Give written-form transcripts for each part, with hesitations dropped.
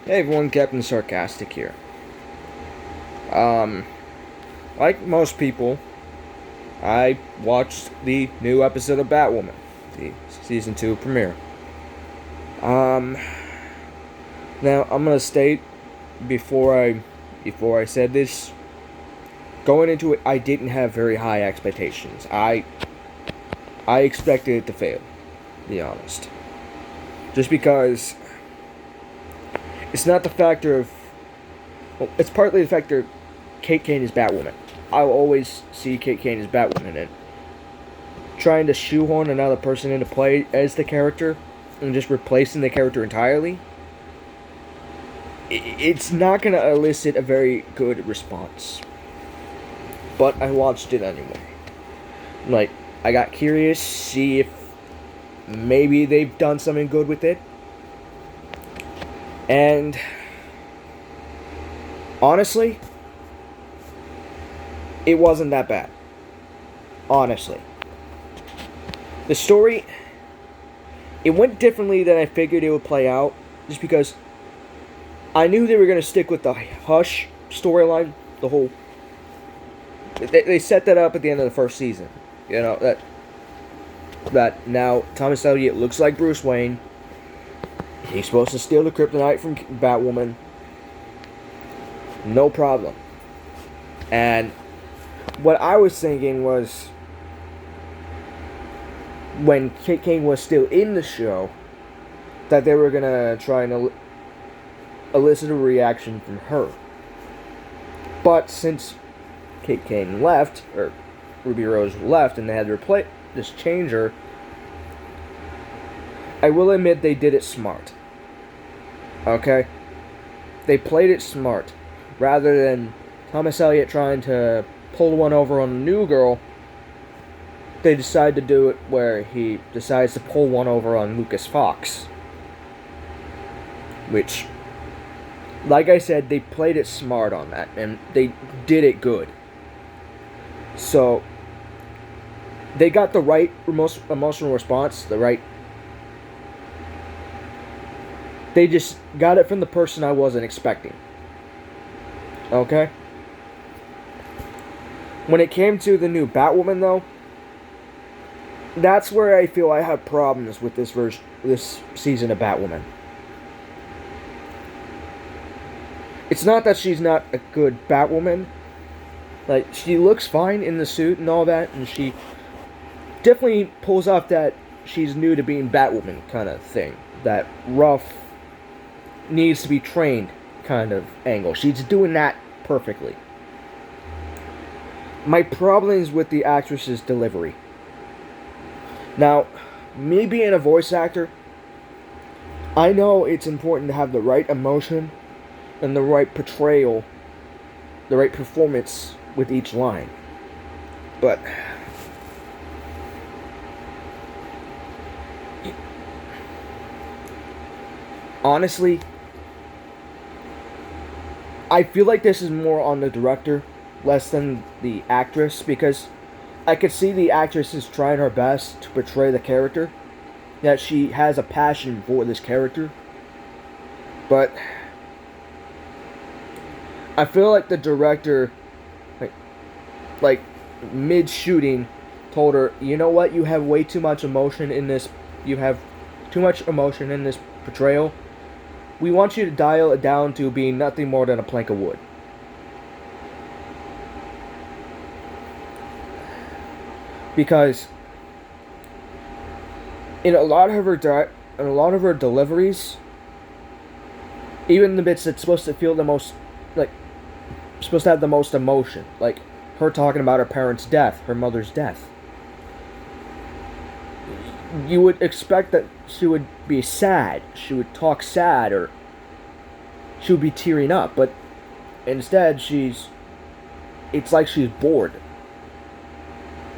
Hey everyone, Captain Sarcastic here. Um, like most people, I watched the new episode of Batwoman, the season 2 premiere. Um, Now I'm gonna state before I said this, going into it, I didn't have very high expectations. I expected it to fail, to be honest. Just because it's not the factor of, well, it's partly the factor Kate Kane is Batwoman. I'll always see Kate Kane as Batwoman, and trying to shoehorn another person into play as the character and just replacing the character entirely, it's not going to elicit a very good response. But I watched it anyway. Like, I got curious, see if maybe they've done something good with it. And honestly, it wasn't that bad. Honestly. The story, it went differently than I figured it would play out, just because I knew they were going to stick with the Hush storyline, the whole... They set that up at the end of the first season. You know, that now Thomas Elliott looks like Bruce Wayne. He's supposed to steal the kryptonite from Batwoman. No problem. And what I was thinking was, when Kate Kane was still in the show, that they were going to try and elicit a reaction from her. But since Kate Kane left, or Ruby Rose left, and they had to change her, I will admit they did it smart. Okay? They played it smart. Rather than Thomas Elliott trying to pull one over on a new girl, they decide to do it where he decides to pull one over on Lucas Fox. Which, like I said, they played it smart on that, and they did it good. So, they got the right emotional response, they just got it from the person I wasn't expecting. Okay? When it came to the new Batwoman, though, that's where I feel I have problems with this season of Batwoman. It's not that she's not a good Batwoman. Like, she looks fine in the suit and all that, and she definitely pulls off that she's new to being Batwoman kind of thing. That rough, needs to be trained kind of angle. She's doing that perfectly. My problem is with the actress's delivery. Now, me being a voice actor, I know it's important to have the right emotion and the right portrayal, the right performance with each line. But honestly, I feel like this is more on the director, less than the actress, because I could see the actress is trying her best to portray the character, that she has a passion for this character, but I feel like the director, like mid-shooting, told her, you know what, you have way too much emotion in this, portrayal. We want you to dial it down to being nothing more than a plank of wood. Because in a lot of her deliveries, even the bits that's supposed to feel the most, supposed to have the most emotion, like her talking about her parents' death, her mother's death, you would expect that she would be sad, she would talk sad, or she would be tearing up, but instead it's like she's bored.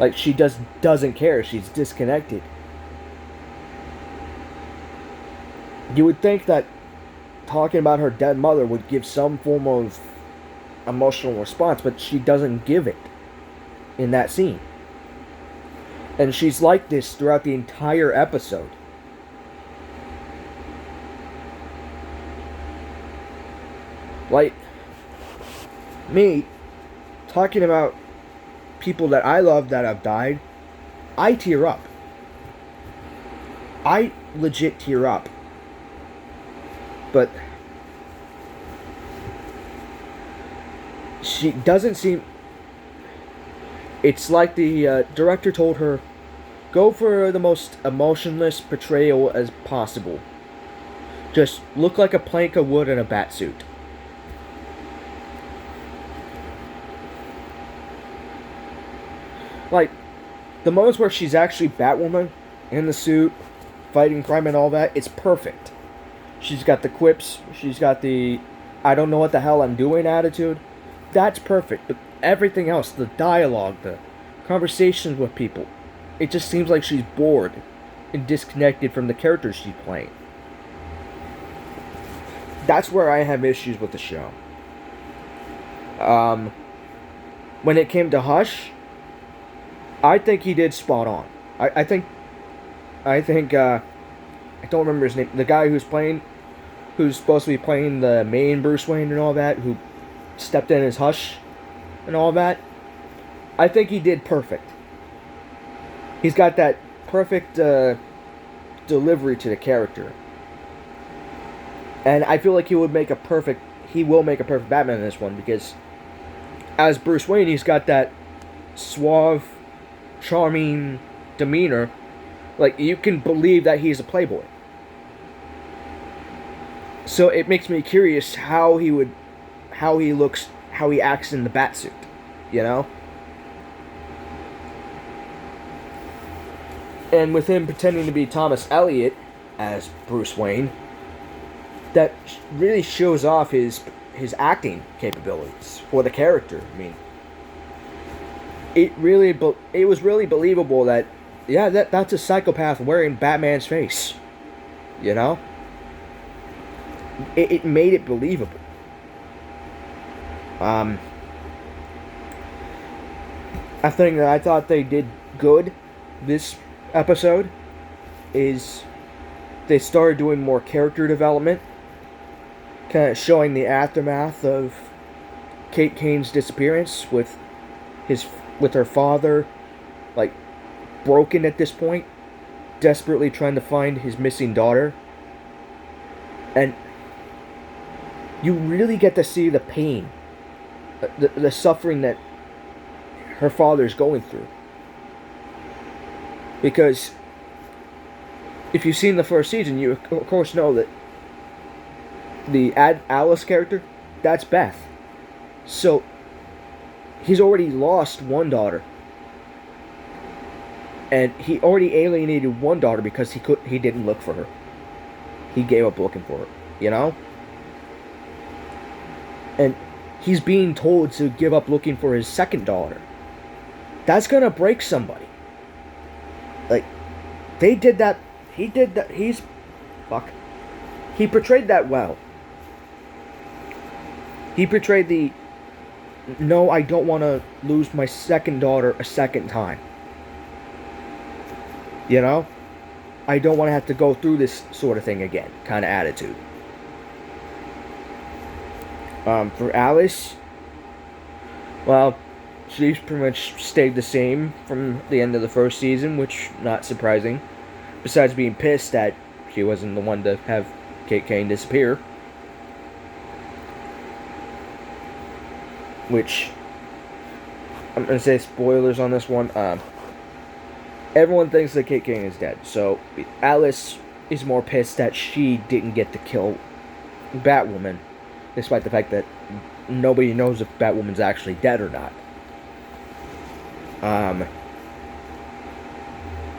Like she doesn't care, she's disconnected. You would think that talking about her dead mother would give some form of emotional response, but she doesn't give it in that scene. And she's like this throughout the entire episode. Like, me, talking about people that I love that have died, I tear up. I legit tear up. But she doesn't seem... It's like the director told her, go for the most emotionless portrayal as possible. Just look like a plank of wood in a bat suit. Like, the moments where she's actually Batwoman in the suit, fighting crime and all that, it's perfect. She's got the quips, she's got the I don't know what the hell I'm doing attitude. That's perfect. But everything else, the dialogue, the conversations with people, it just seems like she's bored and disconnected from the characters she's playing. That's where I have issues with the show. When it came to Hush, I think he did spot on. I think I don't remember his name. The guy who's supposed to be playing the main Bruce Wayne and all that, who stepped in as Hush and all that. I think he did perfect. He's got that perfect delivery to the character, and I feel like he will make a perfect Batman in this one, because as Bruce Wayne, he's got that suave, charming demeanor. Like, you can believe that he's a playboy. So it makes me curious how he looks, how he acts in the Batsuit, you know? And with him pretending to be Thomas Elliot as Bruce Wayne, that really shows off his acting capabilities for the character. I mean, it was really believable that, yeah, that's a psychopath wearing Batman's face, you know? It made it believable. A thing that I thought they did good this episode is they started doing more character development, kind of showing the aftermath of Kate Kane's disappearance with her father, like, broken at this point, desperately trying to find his missing daughter. And you really get to see the pain, the suffering that her father's going through. Because if you've seen the first season, you of course know that the Alice character, that's Beth. So he's already lost one daughter, and he already alienated one daughter because he didn't look for her. He gave up looking for her, you know? And he's being told to give up looking for his second daughter. That's gonna break somebody. Like, they did that. He did that. He portrayed that well. He portrayed the, no, I don't want to lose my second daughter a second time. You know? I don't want to have to go through this sort of thing again, kind of attitude. For Alice, well, she's pretty much stayed the same from the end of the first season, which, not surprising. Besides being pissed that she wasn't the one to have Kate Kane disappear. Which, I'm going to say spoilers on this one. Everyone thinks that Kate Kane is dead. So, Alice is more pissed that she didn't get to kill Batwoman, despite the fact that nobody knows if Batwoman's actually dead or not.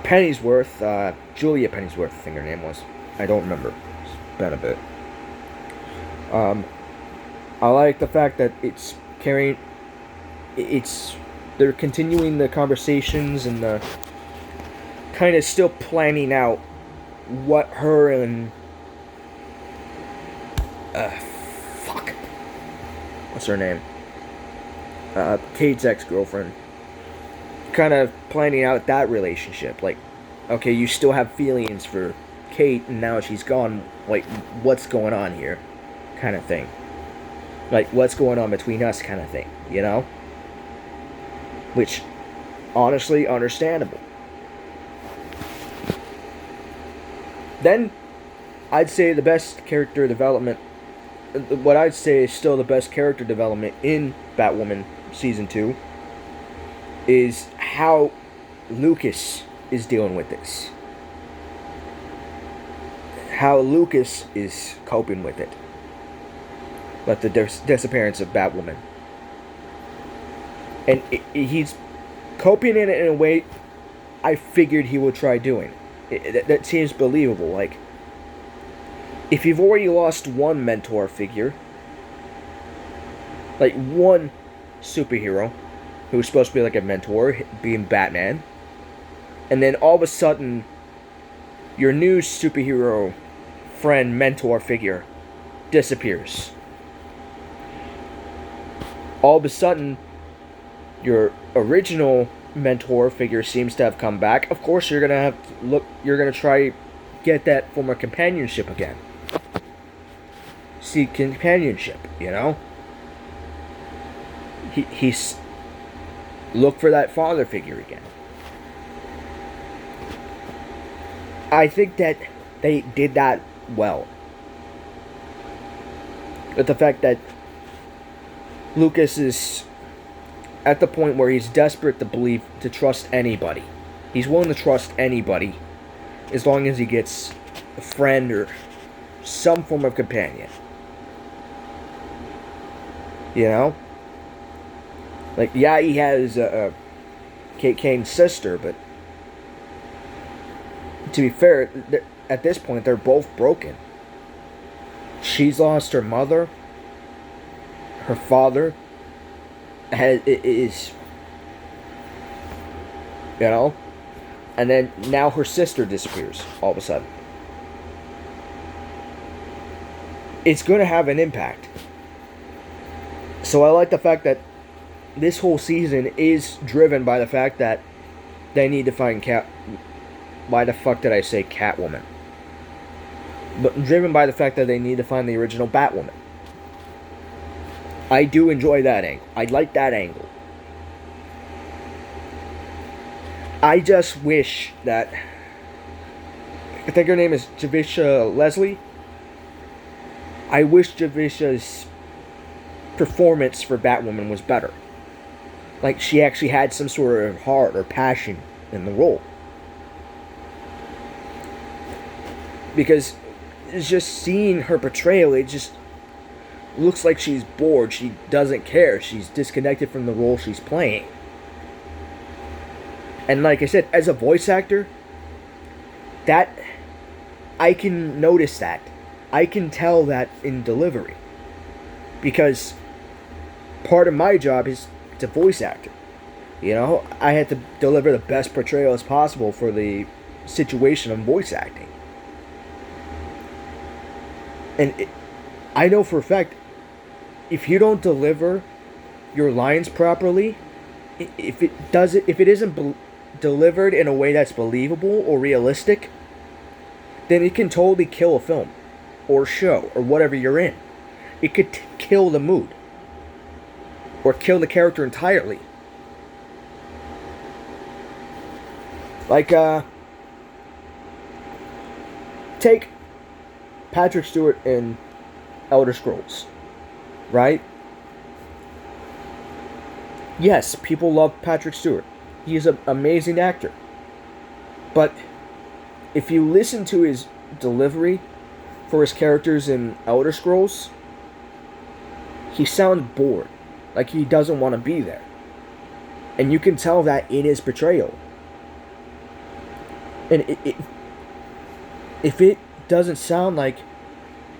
Pennyworth, Julia Pennyworth, I think her name was. I don't remember. It's been a bit. I like the fact that they're continuing the conversations and the kind of still planning out what her and what's her name? Kate's ex-girlfriend. Kind of planning out that relationship. Like, okay, you still have feelings for Kate, and now she's gone. Like, what's going on here? Kind of thing. Like, what's going on between us kind of thing, you know? Which, honestly, understandable. Then, I'd say the best character development, what I'd say is still the best character development in Batwoman Season 2, is how Lucas is dealing with this. How Lucas is coping with it. But the disappearance of Batwoman. And he's coping in it in a way I figured he would try doing. That seems believable. Like, if you've already lost one mentor figure, like one superhero who's supposed to be like a mentor, being Batman, and then all of a sudden, your new superhero friend, mentor figure disappears. All of a sudden, your original mentor figure seems to have come back. Of course, you're gonna have to look. You're gonna try get that form of companionship again. Seek companionship, you know. He's look for that father figure again. I think that they did that well. With the fact that Lucas is at the point where he's desperate to trust anybody. He's willing to trust anybody as long as he gets a friend or some form of companion. You know? Like, yeah, he has Kate Kane's sister, but to be fair, at this point, they're both broken. She's lost her mother. Her father is, you know, and then now her sister disappears all of a sudden. It's going to have an impact. So I like the fact that this whole season is driven by the fact that they need to find Why the fuck did I say Catwoman? But driven by the fact that they need to find the original Batwoman. I do enjoy that angle. I like that angle. I just wish that... I think her name is Javicia Leslie. I wish Javicia's performance for Batwoman was better. Like, she actually had some sort of heart or passion in the role. Because it's just seeing her portrayal, it just looks like she's bored. She doesn't care. She's disconnected from the role she's playing. And like I said, as a voice actor, that I can notice that. I can tell that in delivery. Because part of my job is to voice actor. You know, I had to deliver the best portrayal as possible for the situation of voice acting. And I know for a fact, if you don't deliver your lines properly, if it isn't delivered in a way that's believable or realistic, then it can totally kill a film or show or whatever you're in. It could kill the mood or kill the character entirely. Like, take Patrick Stewart in Elder Scrolls, right? Yes, people love Patrick Stewart. He is an amazing actor. But if you listen to his delivery for his characters in Elder Scrolls, he sounds bored. Like he doesn't want to be there. And you can tell that in his portrayal. And if it doesn't sound like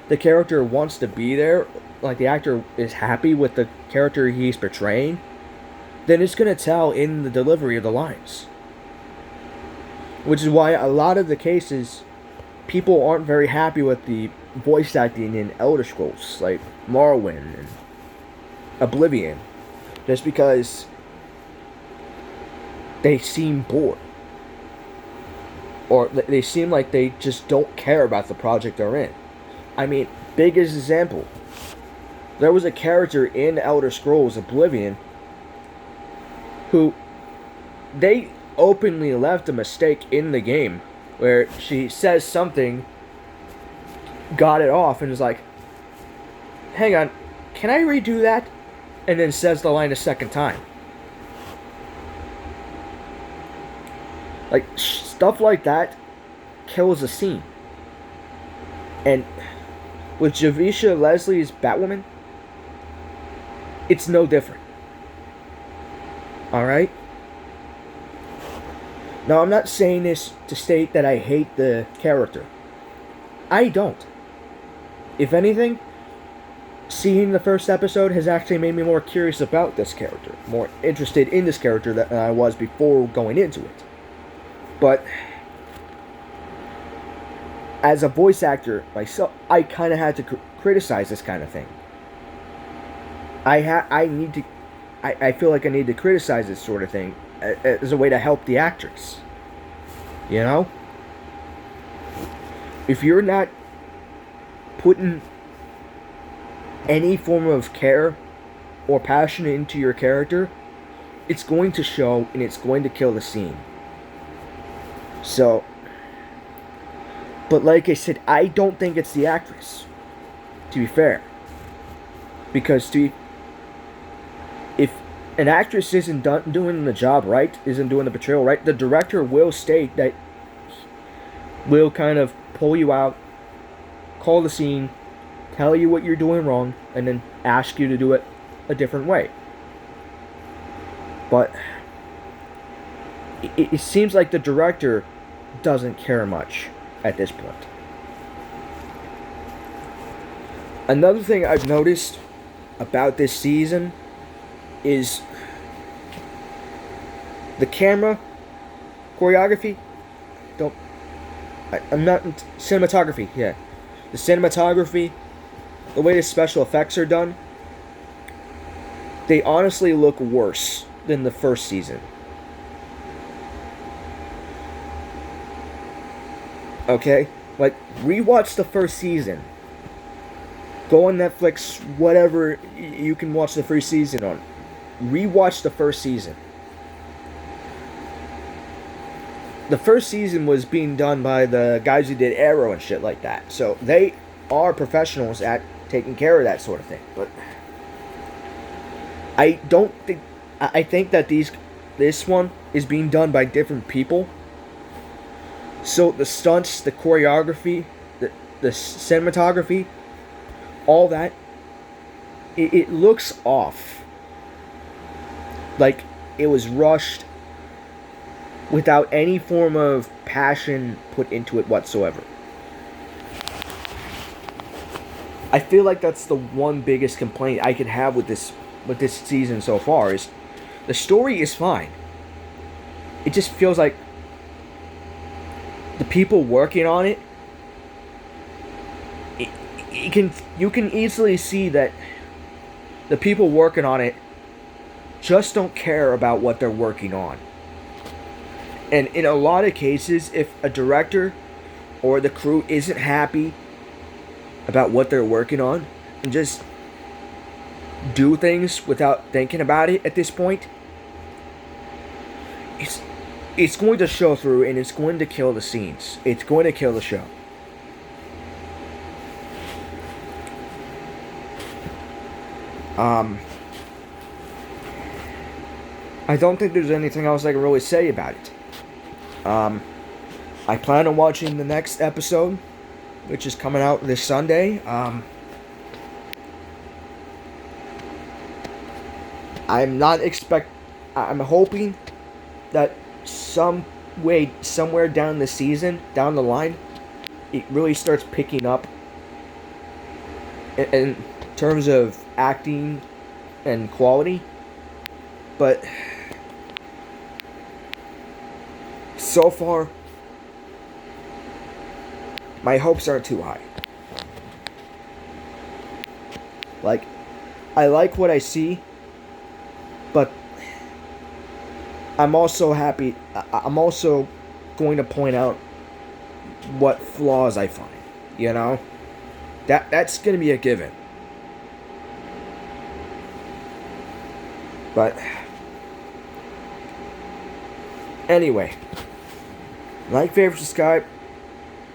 the character wants to be there, like the actor is happy with the character he's portraying, then it's going to tell in the delivery of the lines. Which is why a lot of the cases, people aren't very happy with the voice acting in Elder Scrolls, like Morrowind and Oblivion, just because they seem bored. Or they seem like they just don't care about the project they're in. I mean, biggest example. There was a character in Elder Scrolls Oblivion who they openly left a mistake in the game where she says something, got it off, and is like, hang on, can I redo that? And then says the line a second time. Like, stuff like that kills a scene. And with Javicia Leslie's Batwoman, it's no different. Alright? Now, I'm not saying this to state that I hate the character. I don't. If anything, seeing the first episode has actually made me more curious about this character. More interested in this character than I was before going into it. But as a voice actor myself, I kind of had to criticize this kind of thing. I feel like I need to criticize this sort of thing as a way to help the actress. You know? If you're not putting any form of care or passion into your character, it's going to show and it's going to kill the scene. So, but like I said, I don't think it's the actress, to be fair. Because if an actress isn't doing the job right, isn't doing the portrayal right, the director will state that, will kind of pull you out, call the scene, tell you what you're doing wrong, and then ask you to do it a different way. But it seems like the director doesn't care much at this point. Another thing I've noticed about this season is the camera, choreography, cinematography, yeah. The cinematography, the way the special effects are done, they honestly look worse than the first season. Okay? Like, rewatch the first season. Go on Netflix, whatever you can watch the first season on. Rewatch the first season. The first season was being done by the guys who did Arrow and shit like that. So they are professionals at taking care of that sort of thing. But I think that this one is being done by different people. So the stunts, the choreography, the cinematography, all that, it looks off. Like it was rushed without any form of passion put into it whatsoever. I feel like that's the one biggest complaint I could have with this season so far is the story is fine. It just feels like the people working on it, you can easily see that the people working on it just don't care about what they're working on. And in a lot of cases, if a director or the crew isn't happy about what they're working on and just do things without thinking about it at this point, it's going to show through and it's going to kill the scenes. It's going to kill the show. I don't think there's anything else I can really say about it. I plan on watching the next episode, which is coming out this Sunday. I'm hoping that somewhere down the season, down the line, it really starts picking up in terms of acting and quality. But so far, my hopes aren't too high. Like, I like what I see, but I'm also happy. I'm also going to point out what flaws I find. You know, that's going to be a given. But anyway, like, favorite, subscribe.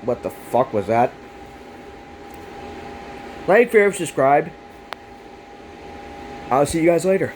What the fuck was that? Like, favorite, subscribe. I'll see you guys later.